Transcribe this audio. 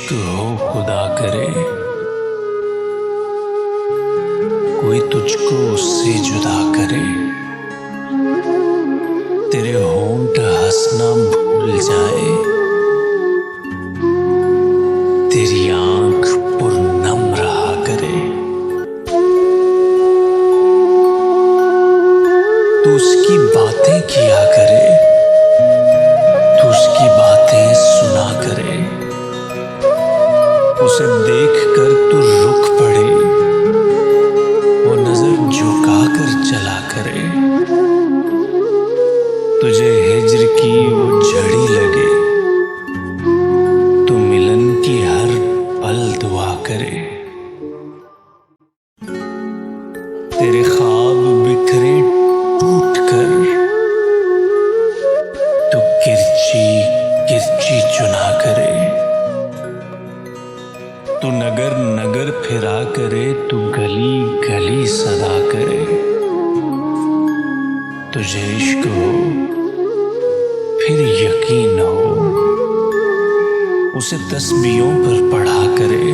इश्क हो खुदा करे, कोई तुझको उससे जुदा करे। तेरे होंठ हंसना भूल जाए, तेरी आंख पुरनम रहा करे। तू उसकी बातें किया करे, तू उसकी बातें सुना करे। उसे देखकर तू रुक पड़े, वो नजर झुका कर चला करे। तुझे हिज्र की वो झड़ी लगे, तू मिलन की हर पल दुआ करे। तेरे ख्वाब बिखरे टूट कर, तू किरची किरची चुना करे। तू नगर नगर फिरा करे, तू गली गली सदा करे। तुझे इश्क हो फिर यकीन हो, उसे तस्बीहों पर पढ़ा करे।